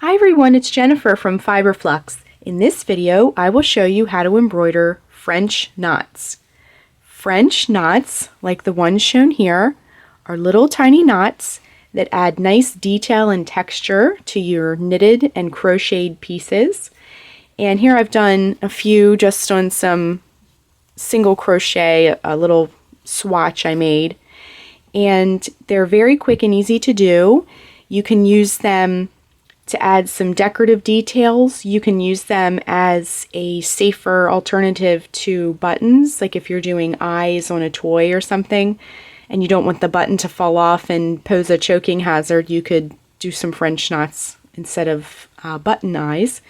Hi everyone, it's Jennifer from Flux. In this video, I will show you how to embroider French knots. French knots, like the ones shown here, are little tiny knots that add nice detail and texture to your knitted and crocheted pieces. And here I've done a few just on some single crochet, a little swatch I made. And they're very quick and easy to do. You can use them to add some decorative details. You can use them as a safer alternative to buttons, like if you're doing eyes on a toy or something and you don't want the button to fall off and pose a choking hazard, you could do some French knots instead of button eyes.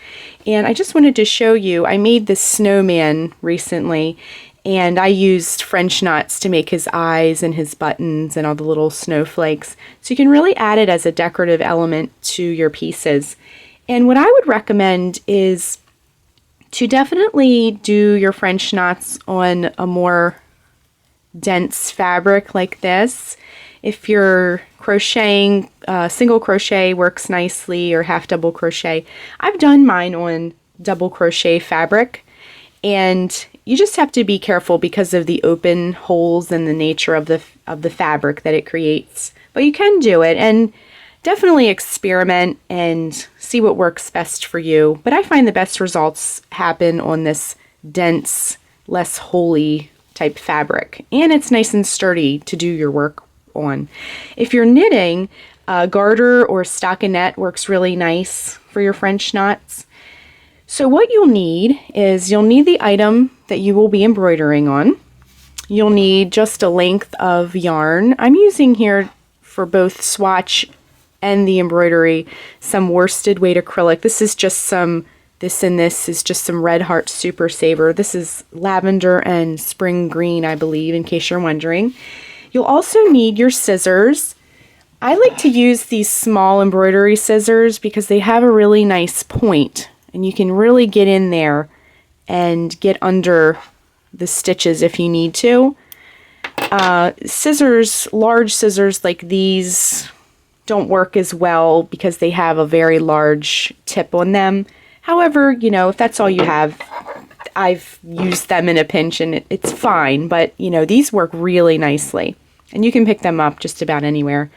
And I just wanted to show you, I made this snowman recently and I used French knots to make his eyes and his buttons and all the little snowflakes. So you can really add it as a decorative element to your pieces. And what I would recommend is to definitely do your French knots on a more dense fabric like this. If you're crocheting, single crochet works nicely, or half double crochet. I've done mine on double crochet fabric, and you just have to be careful because of the open holes and the nature of the fabric that it creates. But you can do it, and definitely experiment and see what works best for you. But I find the best results happen on this dense, less holey type fabric, and it's nice and sturdy to do your work on. If you're knitting, garter or stockinette works really nice for your French knots. So what you'll need is you'll need the item that you will be embroidering on. You'll need just a length of yarn. I'm using here for both swatch and the embroidery some worsted weight acrylic. This is just some, this is just some Red Heart Super Saver. This is lavender and spring green, I believe, in case you're wondering. You'll also need your scissors. I like to use these small embroidery scissors because they have a really nice point. And you can really get in there and get under the stitches if you need to. Scissors, large scissors like these don't work as well because they have a very large tip on them. However, you know, if that's all you have, I've used them in a pinch and it's fine. But, you know, these work really nicely. And you can pick them up just about anywhere.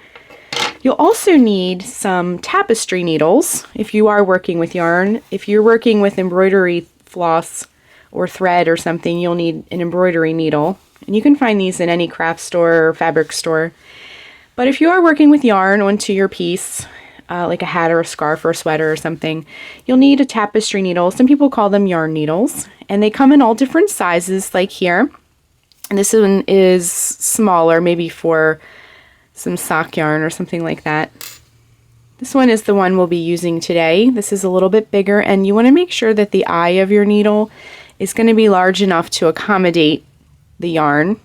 You'll also need some tapestry needles if you are working with yarn. If you're working with embroidery floss or thread or something, you'll need an embroidery needle. And you can find these in any craft store or fabric store. But if you are working with yarn onto your piece, like a hat or a scarf or a sweater or something, you'll need a tapestry needle. Some people call them yarn needles. And they come in all different sizes, like here. And this one is smaller, maybe for some sock yarn or something like that. This one is the one we'll be using today. This is a little bit bigger, and you want to make sure that the eye of your needle is going to be large enough to accommodate the yarn.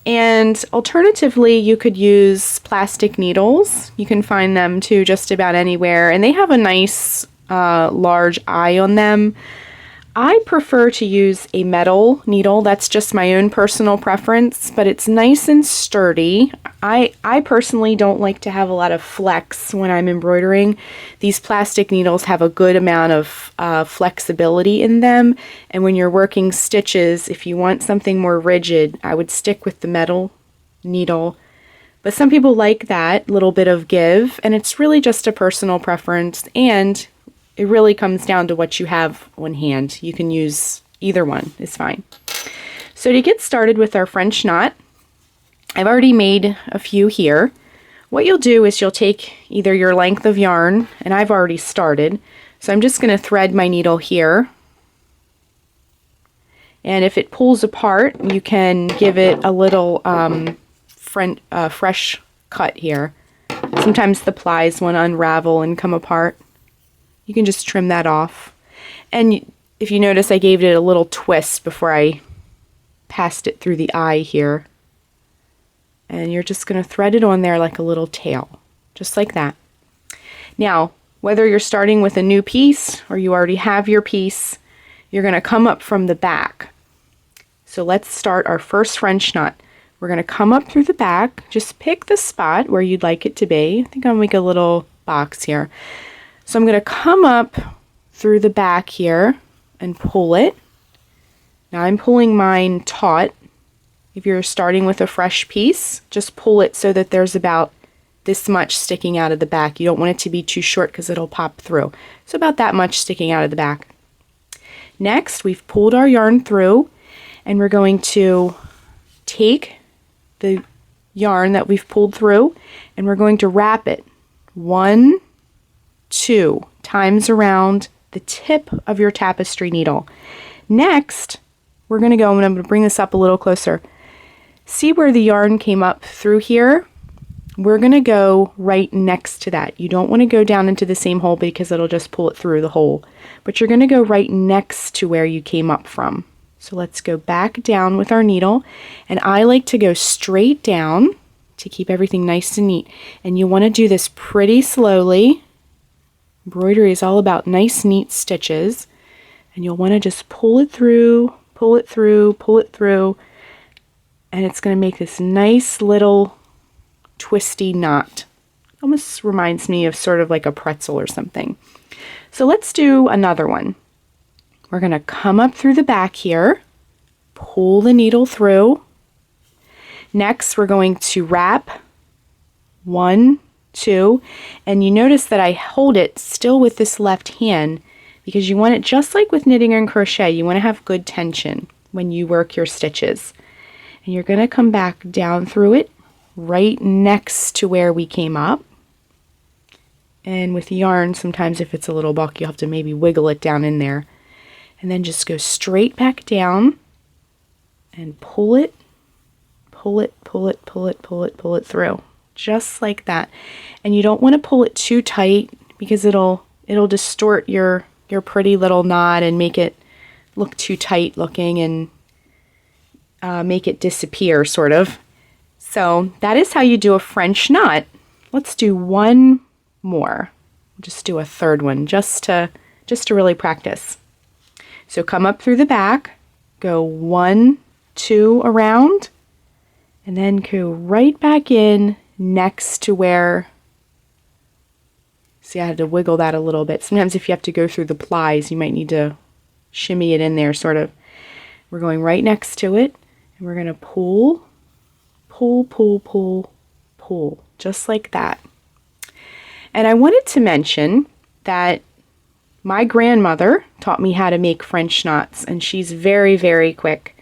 And alternatively, you could use plastic needles. You can find them too just about anywhere, and they have a nice large eye on them. I prefer to use a metal needle. That's just my own personal preference, but it's nice and sturdy. I personally don't like to have a lot of flex when I'm embroidering. These plastic needles have a good amount of flexibility in them, and when you're working stitches, if you want something more rigid, I would stick with the metal needle. But some people like that little bit of give, and it's really just a personal preference, and it really comes down to what you have on hand. You can use either one, it's fine. So to get started with our French knot, I've already made a few here. What you'll do is you'll take either your length of yarn, and I've already started, so I'm just going to thread my needle here. And if it pulls apart, you can give it a little fresh cut here. Sometimes the plies want to unravel and come apart. You can just trim that off. And if you notice, I gave it a little twist before I passed it through the eye here. And you're just going to thread it on there like a little tail, just like that. Now, whether you're starting with a new piece or you already have your piece, you're going to come up from the back. So let's start our first French knot. We're going to come up through the back. Just pick the spot where you'd like it to be. I think I'll make a little box here. So I'm going to come up through the back here and pull it. Now I'm pulling mine taut. If you're starting with a fresh piece, just pull it so that there's about this much sticking out of the back. You don't want it to be too short because it'll pop through. So about that much sticking out of the back. Next, we've pulled our yarn through, and we're going to take the yarn that we've pulled through and we're going to wrap it 1, 2 times around the tip of your tapestry needle. Next, we're going to go, and I'm going to bring this up a little closer. See where the yarn came up through here? We're going to go right next to that. You don't want to go down into the same hole because it'll just pull it through the hole. But you're going to go right next to where you came up from. So let's go back down with our needle. And I like to go straight down to keep everything nice and neat. And you want to do this pretty slowly. Embroidery is all about nice, neat stitches. And you'll want to just pull it through, pull it through, pull it through. And it's going to make this nice little twisty knot. Almost reminds me of sort of like a pretzel or something. So let's do another one. We're going to come up through the back here, pull the needle through. Next, we're going to wrap 1, 2, and you notice that I hold it still with this left hand because you want it just like with knitting and crochet. You want to have good tension when you work your stitches. And you're going to come back down through it right next to where we came up. And with yarn, sometimes if it's a little bulky, you'll have to maybe wiggle it down in there. And then just go straight back down and pull it, pull it, pull it, pull it, pull it, pull it through. Just like that. And you don't want to pull it too tight because it'll distort your pretty little knot and make it look too tight looking and make it disappear, sort of. So that is how you do a French knot. Let's do one more. Just do a third one just to really practice. So come up through the back, go 1, 2 around, and then go right back in next to where, see, I had to wiggle that a little bit. Sometimes if you have to go through the plies, you might need to shimmy it in there, sort of. We're going right next to it, and we're going to pull, pull, pull, pull, pull, just like that. And I wanted to mention that my grandmother taught me how to make French knots, and she's very, very quick.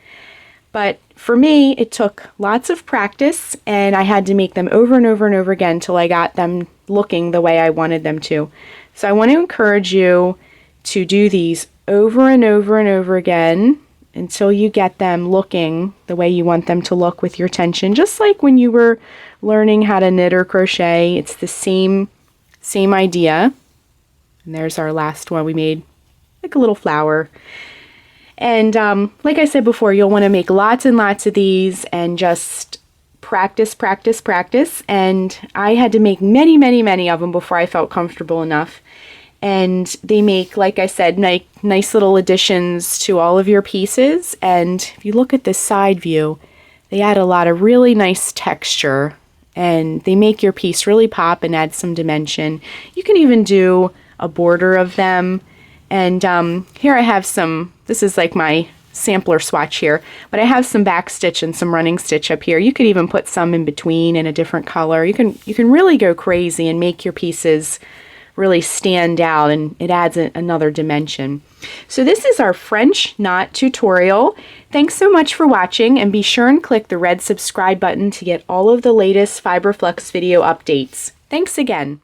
But for me, it took lots of practice, and I had to make them over and over and over again till I got them looking the way I wanted them to. So I want to encourage you to do these over and over and over again until you get them looking the way you want them to look with your tension. Just like when you were learning how to knit or crochet, it's the same idea. And there's our last one. We made like a little flower. And like I said before, you'll want to make lots and lots of these and just practice, practice, practice. And I had to make many, many, many of them before I felt comfortable enough. And they make, like I said, nice little additions to all of your pieces. And if you look at this side view, they add a lot of really nice texture. And they make your piece really pop and add some dimension. You can even do a border of them. And here I have some, this is like my sampler swatch here, but I have some back stitch and some running stitch up here. You could even put some in between in a different color. You can really go crazy and make your pieces really stand out, and it adds another dimension. So this is our French knot tutorial. Thanks so much for watching, and be sure and click the red subscribe button to get all of the latest Fiber Flux video updates. Thanks again.